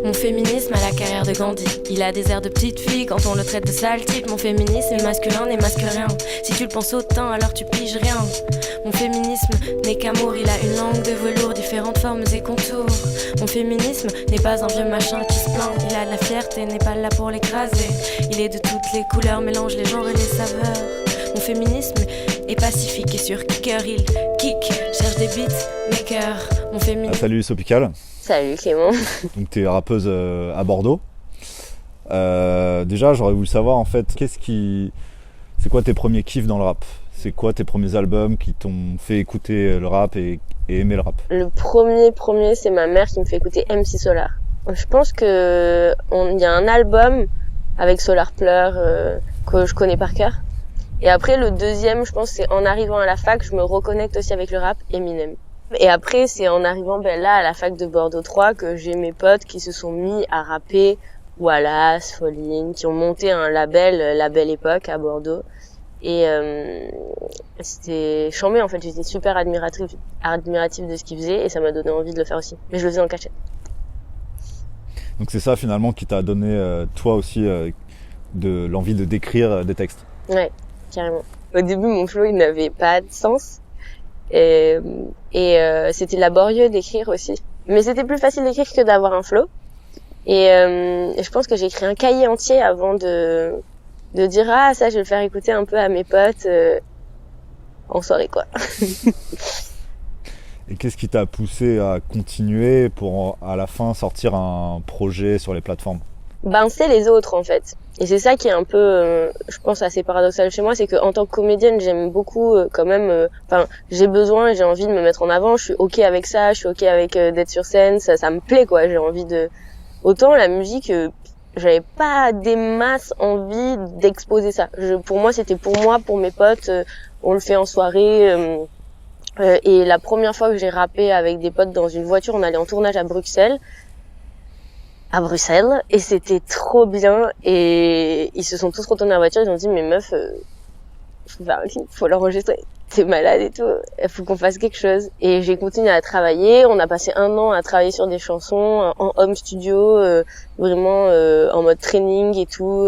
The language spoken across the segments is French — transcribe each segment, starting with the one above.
Mon féminisme a la carrière de Gandhi. Il a des airs de petite fille quand on le traite de sale type. Mon féminisme masculin n'est masque rien. Si tu le penses autant, alors tu piges rien. Mon féminisme n'est qu'amour, il a une langue de velours, différentes formes et contours. Mon féminisme n'est pas un vieux machin qui se plaint. Il a de la fierté, n'est pas là pour l'écraser. Il est de toutes les couleurs, mélange les genres et les saveurs. Mon féminisme est pacifique et sur Kicker, il kick, cherche des beats, makers. Mon féminisme... Salut Sopical. Salut Clément. Donc t'es rappeuse à Bordeaux. Déjà j'aurais voulu savoir en fait, c'est quoi tes premiers kiffs dans le rap? C'est quoi tes premiers albums qui t'ont fait écouter le rap et aimer le rap? Le premier, c'est ma mère qui me fait écouter MC Solar. Je pense que il y a un album avec Solar Pleur que je connais par cœur. Et après le deuxième, je pense c'est en arrivant à la fac, je me reconnecte aussi avec le rap, Eminem. Et après c'est en arrivant là à la fac de Bordeaux 3 que j'ai mes potes qui se sont mis à rapper, Wallace, Falling, qui ont monté un label Époque à Bordeaux. Et c'était chambé en fait, j'étais super admirative de ce qu'ils faisaient et ça m'a donné envie de le faire aussi. Mais je le faisais en cachette. Donc c'est ça finalement qui t'a donné toi aussi de l'envie de d'écrire des textes. Ouais, carrément. Au début mon flow il n'avait pas de sens et c'était laborieux d'écrire aussi. Mais c'était plus facile d'écrire que d'avoir un flow. Et je pense que j'ai écrit un cahier entier avant de dire ah ça je vais le faire écouter un peu à mes potes en soirée quoi. Et qu'est-ce qui t'a poussé à continuer pour à la fin sortir un projet sur les plateformes? Ben c'est les autres en fait. Et c'est ça qui est un peu je pense assez paradoxal chez moi, c'est que en tant que comédienne, j'aime beaucoup quand même j'ai besoin et j'ai envie de me mettre en avant, je suis OK avec ça, je suis OK avec d'être sur scène, ça me plaît quoi, j'ai envie de autant la musique j'avais pas des masses envie d'exposer ça. Pour moi, c'était pour moi, pour mes potes. On le fait en soirée. Et la première fois que j'ai rappé avec des potes dans une voiture, on allait en tournage à Bruxelles. Et c'était trop bien. Et ils se sont tous retournés dans la voiture. Ils ont dit, mais meuf, faut l'enregistrer. T'es malade et tout. Il faut qu'on fasse quelque chose. Et j'ai continué à travailler. On a passé 1 an à travailler sur des chansons en home studio, vraiment en mode training et tout.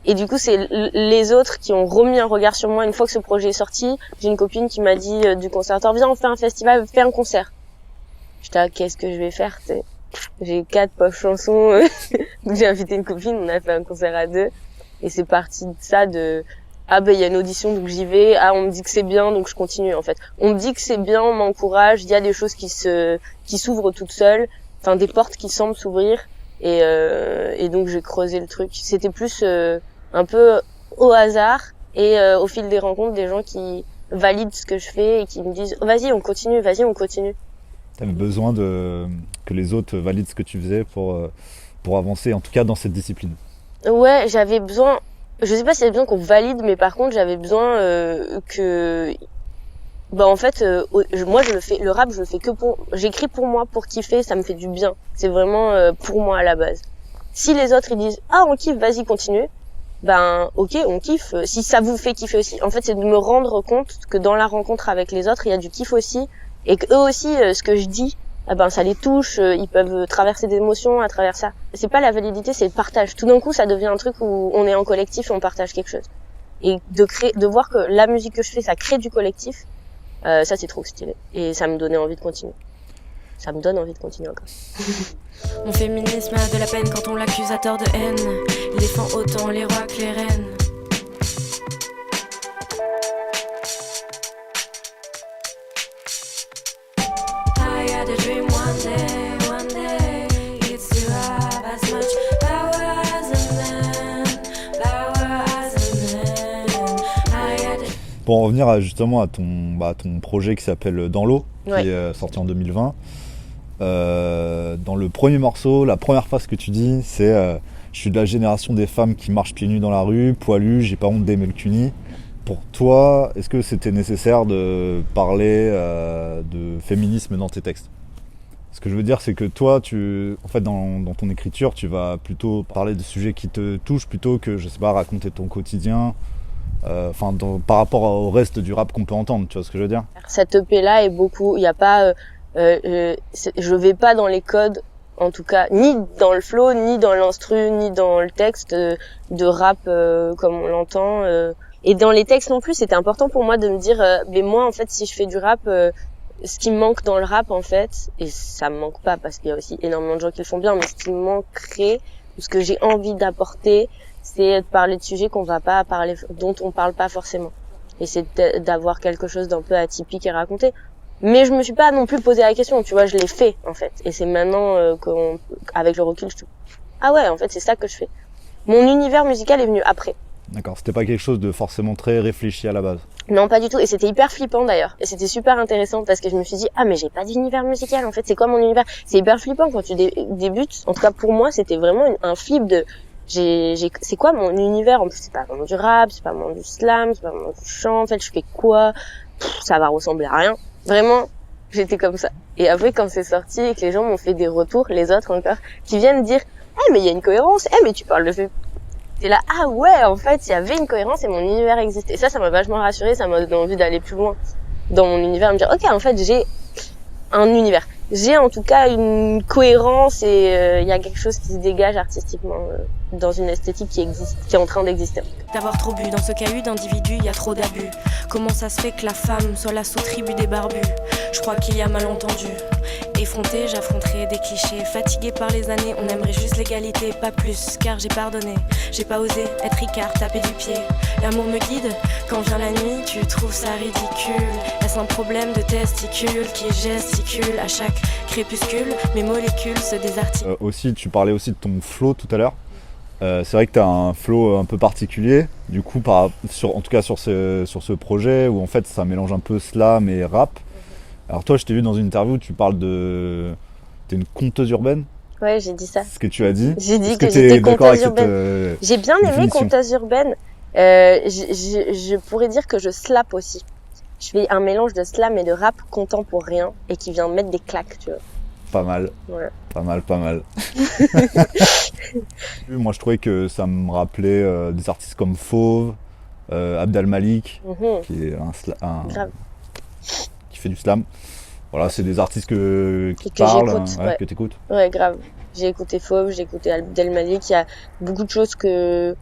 Et du coup, c'est les autres qui ont remis un regard sur moi une fois que ce projet est sorti. J'ai une copine qui m'a dit du conservatoire, viens, on fait un festival, fais un concert. J'étais là, qu'est-ce que je vais faire, t'sais. J'ai 4 pauvres chansons. Donc j'ai invité une copine, on a fait un concert à 2. Et c'est parti de ça ah ben il y a une audition donc j'y vais, on me dit que c'est bien donc je continue en fait. On me dit que c'est bien, on m'encourage, il y a des choses qui s'ouvrent toutes seules, enfin des portes qui semblent s'ouvrir et donc j'ai creusé le truc. C'était plus un peu au hasard et au fil des rencontres des gens qui valident ce que je fais et qui me disent vas-y on continue. T'avais besoin que les autres valident ce que tu faisais pour avancer en tout cas dans cette discipline. Ouais, j'avais besoin. Je sais pas s'il y a besoin qu'on valide, mais par contre, j'avais besoin que... en fait, moi, je le fais, le rap, je le fais que j'écris pour moi, pour kiffer, ça me fait du bien. C'est vraiment pour moi à la base. Si les autres, ils disent, on kiffe, vas-y, continue. Ok, on kiffe. Si ça vous fait kiffer aussi. En fait, c'est de me rendre compte que dans la rencontre avec les autres, il y a du kiff aussi. Et que eux aussi, ce que je dis, ça les touche, ils peuvent traverser des émotions à travers ça. C'est pas la validité, c'est le partage. Tout d'un coup, ça devient un truc où on est en collectif et on partage quelque chose. Et de voir que la musique que je fais, ça crée du collectif, ça c'est trop stylé. Et ça me donnait envie de continuer. Ça me donne envie de continuer encore. Mon féminisme a de la peine quand on l'accuse à tort de haine. Il défend autant les rois que les reines. Pour en revenir justement à ton projet qui s'appelle Dans l'eau, qui est sorti en 2020, dans le premier morceau, la première phrase que tu dis, c'est je suis de la génération des femmes qui marchent pieds nus dans la rue, poilues, j'ai pas honte d'aimer le cuni. Pour toi, est-ce que c'était nécessaire de parler de féminisme dans tes textes? Ce que je veux dire, c'est que toi, en fait, dans ton écriture, tu vas plutôt parler de sujets qui te touchent plutôt que, je sais pas, raconter ton quotidien. Par rapport au reste du rap qu'on peut entendre, tu vois ce que je veux dire? Cette EP là est beaucoup, il y a pas, je vais pas dans les codes en tout cas, ni dans le flow, ni dans l'instru, ni dans le texte de rap comme on l'entend. Et dans les textes non plus, c'était important pour moi de me dire, mais moi en fait, si je fais du rap, ce qui me manque dans le rap en fait, et ça me manque pas parce qu'il y a aussi énormément de gens qui le font bien, mais ce qui me manquerait, ce que j'ai envie d'apporter, c'est de parler de sujets qu'on va pas parler, dont on parle pas forcément. Et c'est d'avoir quelque chose d'un peu atypique à raconter. Mais je me suis pas non plus posé la question, tu vois, je l'ai fait en fait. Et c'est maintenant avec le recul, je te ah ouais, en fait, c'est ça que je fais. Mon univers musical est venu après. D'accord, c'était pas quelque chose de forcément très réfléchi à la base. Non, pas du tout. Et c'était hyper flippant d'ailleurs. Et c'était super intéressant parce que je me suis dit, ah mais j'ai pas d'univers musical en fait, c'est quoi mon univers? C'est hyper flippant quand tu débutes. En tout cas pour moi, c'était vraiment un flip de c'est quoi mon univers? En plus, c'est pas vraiment du rap, c'est pas vraiment du slam, c'est pas vraiment du chant. En fait, je fais quoi? Ça va ressembler à rien. Vraiment, j'étais comme ça. Et après, quand c'est sorti et que les gens m'ont fait des retours, les autres encore, qui viennent dire, mais il y a une cohérence, mais tu parles de fait. C'est là, ah ouais, en fait, il y avait une cohérence et mon univers existait. Et ça m'a vachement rassurée, ça m'a donné envie d'aller plus loin dans mon univers, me dire, ok, en fait, j'ai un univers. J'ai en tout cas une cohérence et il y a quelque chose qui se dégage artistiquement dans une esthétique qui existe, qui est en train d'exister. D'avoir trop bu, dans ce caillou d'individus, il y a trop d'abus. Comment ça se fait que la femme soit la sous-tribu des barbus? Je crois qu'il y a malentendu. Effrontée, j'affronterai des clichés. Fatiguée par les années, on aimerait juste l'égalité, pas plus. Car j'ai pardonné, j'ai pas osé être Ricard, taper du pied. L'amour me guide, quand vient la nuit, tu trouves ça ridicule. Est-ce un problème de testicules qui gesticule à chaque crépuscule? Mes molécules se désarticulent. Aussi, tu parlais aussi de ton flow tout à l'heure. C'est vrai que tu as un flow un peu particulier, du coup, en tout cas sur ce projet où en fait ça mélange un peu slam et rap. Alors toi, je t'ai vu dans une interview, tu parles t'es une conteuse urbaine. Ouais, j'ai dit ça. C'est ce que tu as dit. J'ai dit que j'étais conteuse urbaine. J'ai bien aimé définition. Conteuse urbaine. Je pourrais dire que je slap aussi. Je fais un mélange de slam et de rap contemporain et qui vient mettre des claques, tu vois. Pas mal. Ouais. Pas mal. Moi, je trouvais que ça me rappelait des artistes comme Fauve, Abd Al-Malik, qui est qui fait du slam. Voilà, c'est des artistes qui parlent, que t'écoutes. Ouais, grave. J'ai écouté Fauve, j'ai écouté Abd Al-Malik. Il y a beaucoup de choses de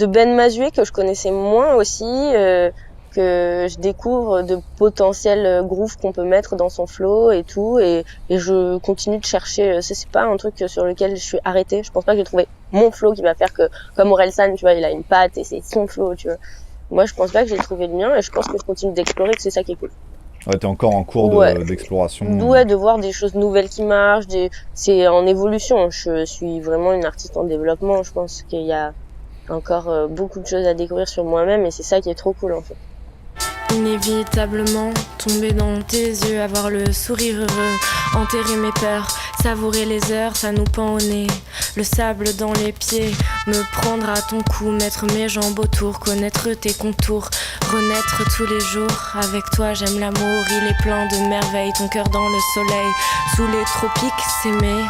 Ben Mazué que je connaissais moins aussi. Que je découvre de potentiels grooves qu'on peut mettre dans son flow et tout, et je continue de chercher. C'est pas un truc sur lequel je suis arrêtée. Je pense pas que j'ai trouvé mon flow qui va faire que, comme Orelsan, tu vois, il a une patte et c'est son flow, tu vois. Moi, je pense pas que j'ai trouvé le mien et je pense que je continue d'explorer, que c'est ça qui est cool. Ouais, t'es encore en cours d'exploration. Ouais, de voir des choses nouvelles qui marchent, c'est en évolution. Je suis vraiment une artiste en développement. Je pense qu'il y a encore beaucoup de choses à découvrir sur moi-même et c'est ça qui est trop cool, en fait. Inévitablement, tomber dans tes yeux, avoir le sourire heureux, enterrer mes peurs, savourer les heures, ça nous pend au nez. Le sable dans les pieds, me prendre à ton cou, mettre mes jambes autour, connaître tes contours, renaître tous les jours. Avec toi, j'aime l'amour, il est plein de merveilles, ton cœur dans le soleil, sous les tropiques, s'aimer.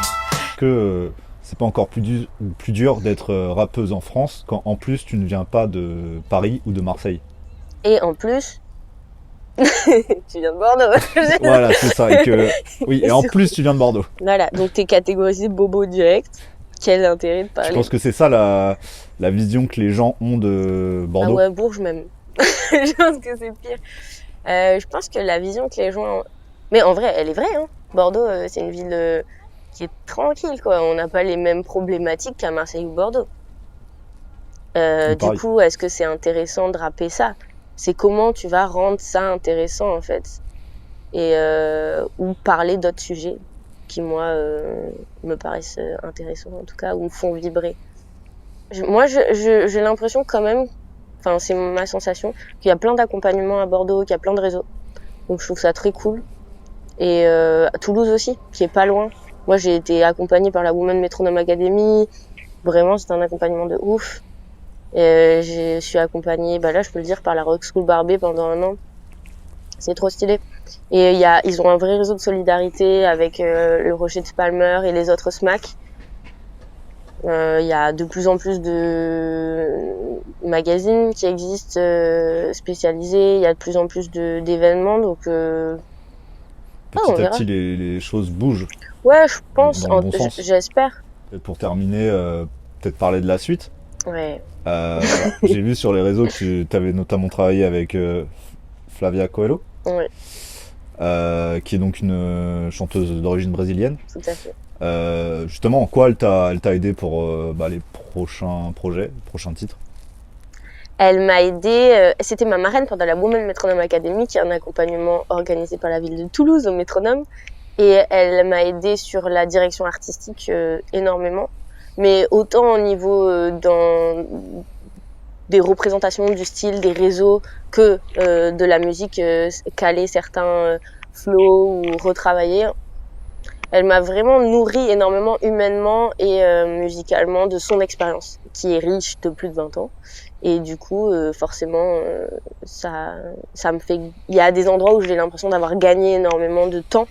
Que c'est pas encore plus dur d'être rappeuse en France quand en plus tu ne viens pas de Paris ou de Marseille. Et en plus, tu viens de Bordeaux. Voilà, c'est ça. Et en plus, tu viens de Bordeaux. Voilà, donc t'es catégorisé bobo direct. Quel intérêt de parler. Je pense que c'est ça la vision que les gens ont de Bordeaux. Ah ouais, Bourges même. Je pense que c'est pire. Je pense que la vision que les gens ont... Mais en vrai, elle est vraie. Hein. Bordeaux, c'est une ville qui est tranquille, quoi. On n'a pas les mêmes problématiques qu'à Marseille ou Bordeaux. Du coup, est-ce que c'est intéressant de rapper ça? C'est comment tu vas rendre ça intéressant, en fait. Et ou parler d'autres sujets qui, moi, me paraissent intéressants, en tout cas, ou me font vibrer. Moi, j'ai l'impression quand même, enfin, c'est ma sensation, qu'il y a plein d'accompagnements à Bordeaux, qu'il y a plein de réseaux. Donc, je trouve ça très cool. Et à Toulouse aussi, qui est pas loin. Moi, j'ai été accompagnée par la Women Metronome Academy. Vraiment, c'est un accompagnement de ouf. Je suis accompagnée, là je peux le dire, par la Rock School Barbet pendant 1 an. C'est trop stylé. Et ils ont un vrai réseau de solidarité avec le Rocher de Palmer et les autres SMAC. Il y a de plus en plus de magazines qui existent spécialisés. Il y a de plus en plus d'événements, donc petit à petit les choses bougent. Ouais, je pense, dans le bon sens. J'espère. Et pour terminer, peut-être parler de la suite. Ouais. J'ai vu sur les réseaux que tu avais notamment travaillé avec Flavia Coelho, qui est donc une chanteuse d'origine brésilienne. Tout à fait. Justement, en quoi elle t'a aidé pour les prochains projets, les prochains titres? Elle m'a aidée, c'était ma marraine pendant la Women Metronome Academy, qui est un accompagnement organisé par la ville de Toulouse au métronome. Et elle m'a aidée sur la direction artistique énormément. Mais autant au niveau des représentations du style, des réseaux, que de la musique, caler certains flows ou retravailler. Elle m'a vraiment nourri énormément humainement et musicalement de son expérience, qui est riche de plus de 20 ans. Et du coup, forcément, ça me fait... Il y a des endroits où j'ai l'impression d'avoir gagné énormément de temps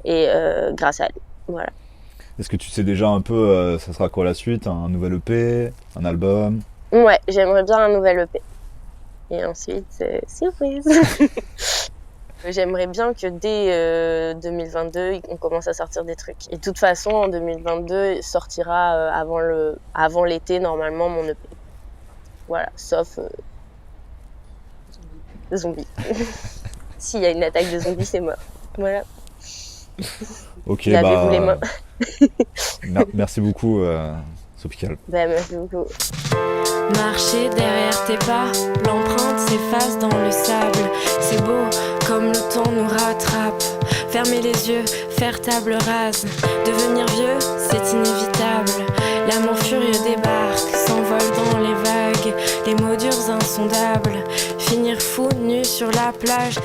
et grâce à elle. Voilà. Est-ce que tu sais déjà un peu, ça sera quoi la suite? Un nouvel EP? Un album? Ouais, j'aimerais bien un nouvel EP. Et ensuite, surprise. J'aimerais bien que dès 2022, on commence à sortir des trucs. Et de toute façon, en 2022, sortira avant l'été, normalement, mon EP. Voilà, sauf zombies. S'il y a une attaque de zombies, c'est mort. Voilà. Ok, lavez-vous les mains. Merci beaucoup, Sopical. Merci beaucoup. Marcher derrière tes pas, l'empreinte s'efface dans le sable. C'est beau comme le temps nous rattrape. Fermer les yeux, faire table rase. Devenir vieux, c'est inévitable. L'amour furieux débarque, s'envole dans les vagues. Les mots durs insondables. Finir fou, nu sur la plage.